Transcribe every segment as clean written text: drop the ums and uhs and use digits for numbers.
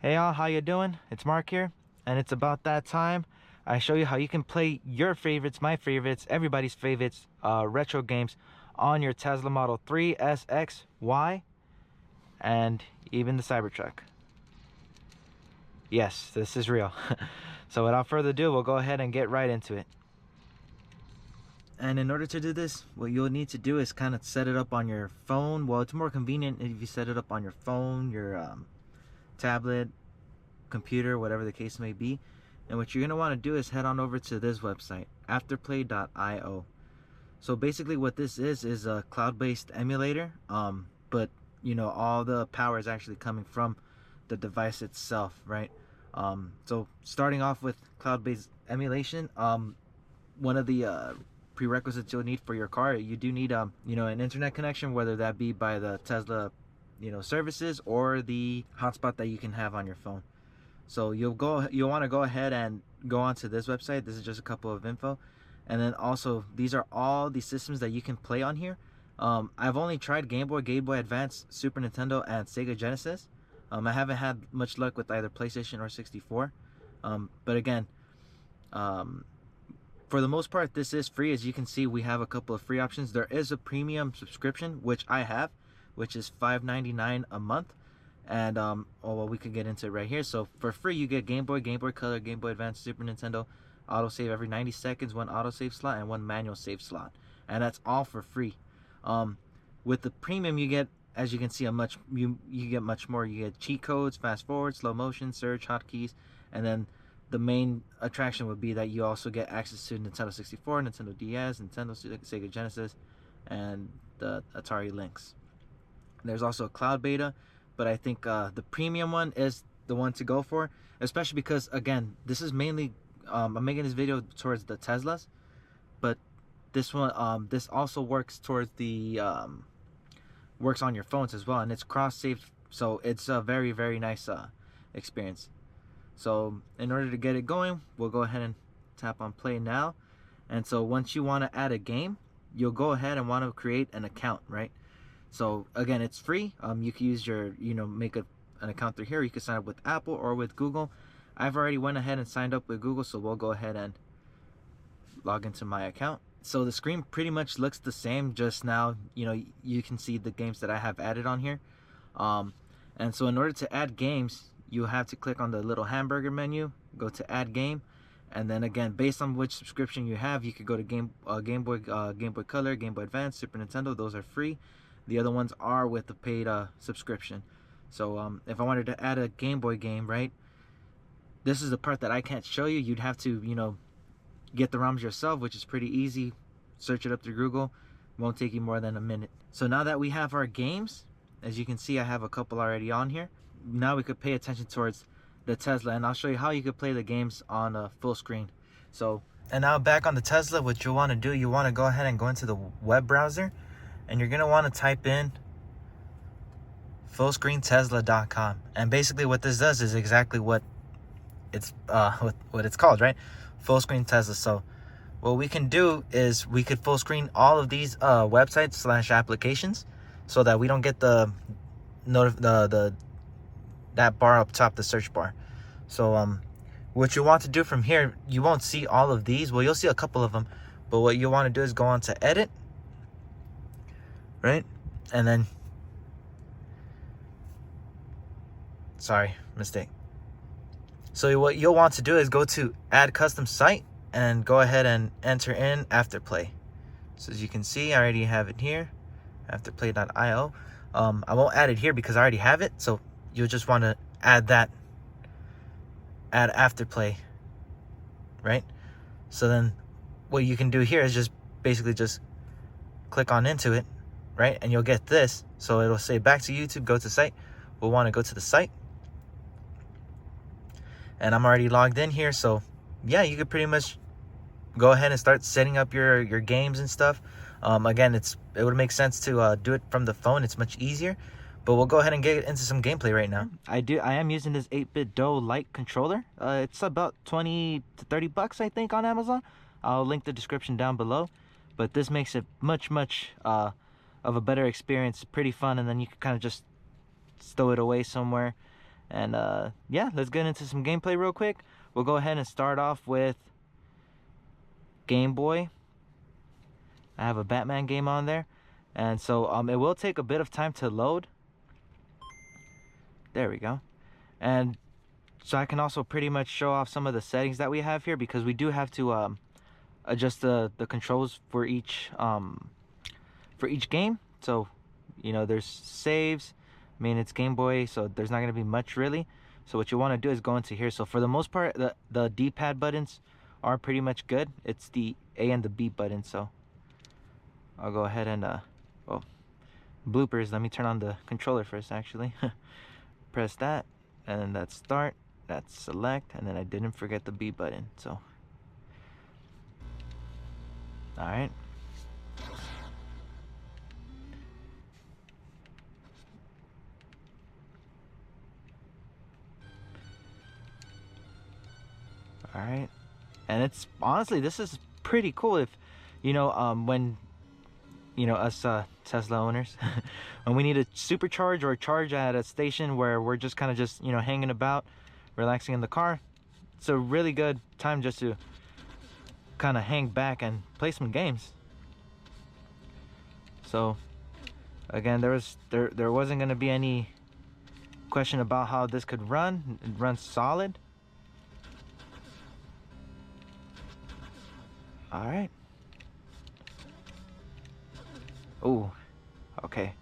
Hey all, how you doing? It's Mark here, and it's about that time. I show you how you can play your favorites, my favorites, everybody's favorites, retro games on your Tesla Model 3, S, X, Y, and even the Cybertruck. Yes, this is real. So without further ado, we'll go ahead and get right into it. And in order to do this, what you'll need to do is kind of set it up on your phone. Well, it's more convenient if you set it up on your phone, your tablet, computer, whatever the case may be. And what you're going to want to do is head on over to this website, afterplay.io. So basically what this is a cloud-based emulator, but you know, all the power is actually coming from the device itself, right? So starting off with cloud-based emulation, one of the prerequisites you'll need for your car, you do need you know, an internet connection, whether that be by the Tesla, you know, services or the hotspot that you can have on your phone. So you'll want to go ahead and go onto this website. This is just a couple of info, and then also these are all the systems that you can play on here. I've only tried Gameboy, Gameboy Advance, Super Nintendo, and Sega Genesis. I haven't had much luck with either PlayStation or 64. But again, for the most part, this is free. As you can see, we have a couple of free options. There is a premium subscription, which I have, which is $5.99 a month. And oh well, we could get into it right here. So for free, you get Game Boy, Game Boy Color, Game Boy Advance, Super Nintendo, autosave every 90 seconds, one autosave slot, and one manual save slot. And that's all for free. With the premium, you get, as you can see, you get much more. You get cheat codes, fast forward, slow motion, search, hotkeys, and then the main attraction would be that you also get access to Nintendo 64, Nintendo DS, Nintendo Sega Genesis, and the Atari Lynx. There's also a cloud beta, but I think the premium one is the one to go for, especially because, again, this is mainly I'm making this video towards the Teslas, but this one this also works towards the works on your phones as well, and it's cross save, so it's a very, very nice experience. So in order to get it going, we'll go ahead and tap on play now. And so once you want to add a game, you'll go ahead and want to create an account, right? So again, it's free. You can use your, you know, make an account through here. You can sign up with Apple or with Google. I've already went ahead and signed up with Google, so we'll go ahead and log into my account. So the screen pretty much looks the same, just now, you know, you can see the games that I have added on here. And so in order to add games, you have to click on the little hamburger menu, go to add game, and then again, based on which subscription you have, you could go to Game Boy Color, Game Boy Advance, Super Nintendo. Those are free. The other ones are with the paid subscription. So if I wanted to add a Game Boy game, right, this is the part that I can't show you. You'd have to, you know, get the ROMs yourself, which is pretty easy. Search it up through Google. Won't take you more than a minute. So now that we have our games, as you can see, I have a couple already on here. Now we could pay attention towards the Tesla, and I'll show you how you could play the games on a full screen. So, and now back on the Tesla, what you want to do, you want to go ahead and go into the web browser, and you're going to want to type in fullscreentesla.com. And basically what this does is exactly what it's called, right? Full screen Tesla. So what we can do is we could full screen all of these websites / applications, so that we don't get the that bar up top, the search bar. So what you want to do from here, you won't see all of these. Well, you'll see a couple of them, but what you want to do is go on to edit, right? And then, sorry, mistake. So what you'll want to do is go to add custom site and go ahead and enter in Afterplay. So as you can see, I already have it here, afterplay.io. I won't add it here because I already have it, so you'll just want to add Afterplay, right? So then what you can do here is just basically just click on into it, right? And you'll get this. So it'll say back to YouTube, go to site. We'll want to go to the site. And I'm already logged in here, so yeah, you could pretty much go ahead and start setting up your games and stuff. Again, it would make sense to do it from the phone. It's much easier. But we'll go ahead and get into some gameplay right now. I am using this 8-bit Doe Lite controller. It's about 20 to 30 bucks, I think, on Amazon. I'll link the description down below. But this makes it much of a better experience. Pretty fun, and then you can kind of just stow it away somewhere And yeah, let's get into some gameplay real quick. We'll go ahead and start off with Game Boy. I have a Batman game on there, and so it will take a bit of time to load. There we go. And so I can also pretty much show off some of the settings that we have here, because we do have to adjust the controls for each game. So, you know, there's saves. I mean, it's Game Boy, so there's not going to be much really. So what you want to do is go into here. So for the most part, the D-pad buttons are pretty much good. It's the A and the B button. So I'll go ahead and oh, bloopers. Let me turn on the controller first, actually. Press that, and then that's start, that's select, and then I didn't forget the B button. So all right. All right, and it's honestly, this is pretty cool. If you know, when you know, us Tesla owners, when we need to supercharge or charge at a station where we're just kind of just, you know, hanging about, relaxing in the car, it's a really good time just to kind of hang back and play some games. So again, there wasn't going to be any question about how this could run. It runs solid. All right. Oh, okay.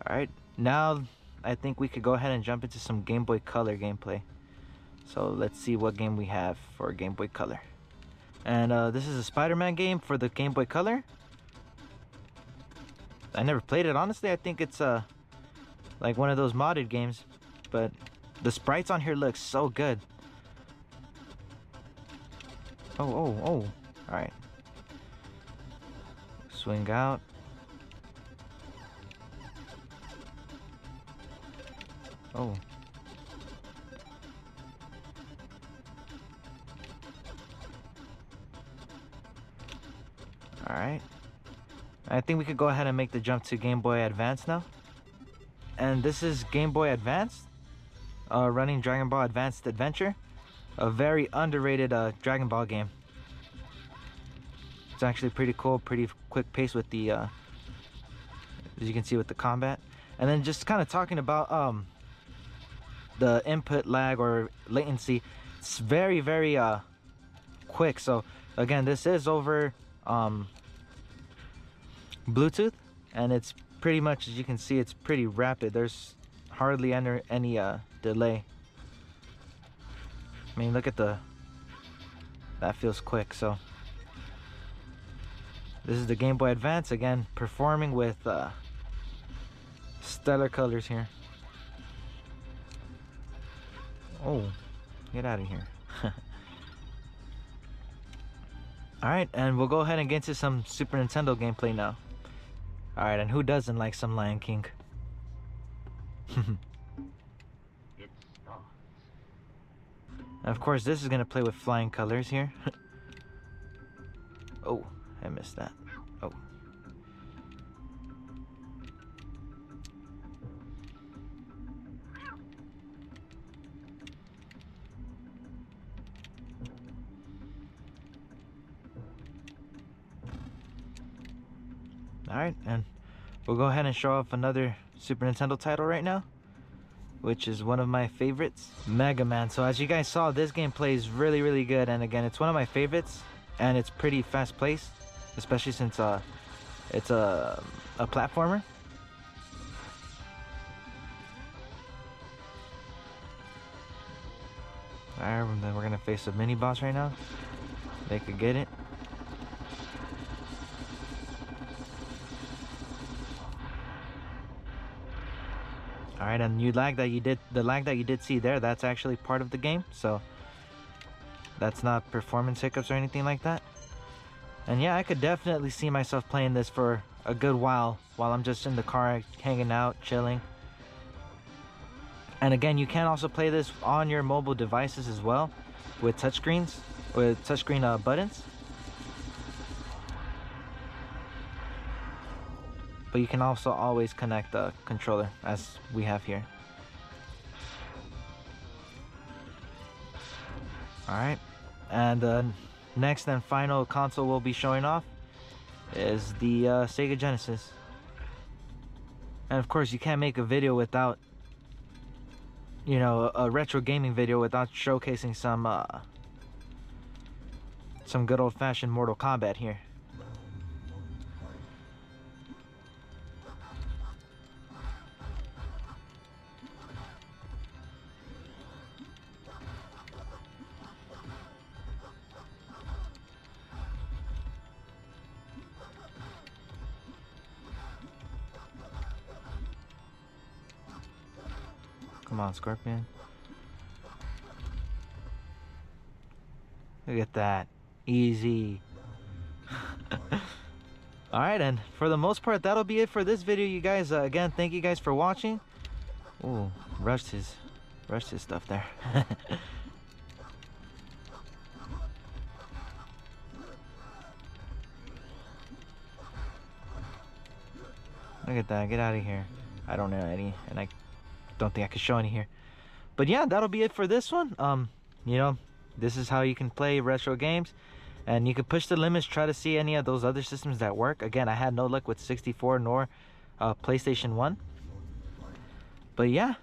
All right. Now I think we could go ahead and jump into some Game Boy Color gameplay. So let's see what game we have for Game Boy Color. And this is a Spider-Man game for the Game Boy Color. I never played it, honestly. I think it's like one of those modded games, but the sprites on here look so good. Oh. All right. Swing out. Oh. All right. I think we could go ahead and make the jump to Game Boy Advance now. And this is Game Boy Advance, running Dragon Ball Advanced Adventure, a very underrated Dragon Ball game. It's actually pretty cool, pretty quick pace with the, as you can see, with the combat. And then just kind of talking about the input lag or latency, it's very, very quick. So again, this is over Bluetooth, and it's pretty much, as you can see, it's pretty rapid. There's hardly any delay. I mean, look at that feels quick. So this is the Game Boy Advance, again performing with stellar colors here. Oh, get out of here. Alright, and we'll go ahead and get into some Super Nintendo gameplay now. Alright, and who doesn't like some Lion King? Of course, this is going to play with flying colors here. Oh, I missed that. Oh. Alright, and we'll go ahead and show off another Super Nintendo title right now, which is one of my favorites, Mega Man. So as you guys saw, this game plays really, really good, and again, it's one of my favorites, and it's pretty fast paced, especially since it's a platformer. Alright, then we're gonna face a mini boss right now. They could get it. Alright, and the lag that you did see there, that's actually part of the game, so that's not performance hiccups or anything like that. And yeah, I could definitely see myself playing this for a good while I'm just in the car hanging out, chilling. And again, you can also play this on your mobile devices as well, with touchscreen buttons. But you can also always connect the controller, as we have here. Alright, and the next and final console we'll be showing off is the Sega Genesis. And of course, you can't make a video without, you know, a retro gaming video without showcasing some good old-fashioned Mortal Kombat here. Come on, Scorpion. Look at that. Easy. Alright, and for the most part, that'll be it for this video, you guys. Again, thank you guys for watching. Ooh, rushed his stuff there. Look at that. Get out of here. I don't know any, and I don't think I could show any here. But yeah, that'll be it for this one. You know, this is how you can play retro games, and you can push the limits, try to see any of those other systems that work. Again, I had no luck with 64 nor PlayStation 1. But yeah,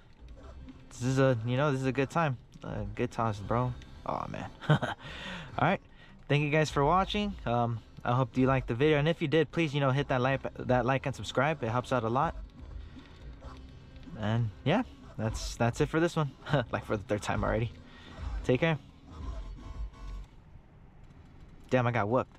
this is a, you know, this is a good time. Good times, bro. Oh man. All right, thank you guys for watching. I hope you liked the video, and if you did, please, you know, hit that like and subscribe. It helps out a lot. And yeah, that's it for this one. Like for the third time already. Take care. Damn, I got whooped.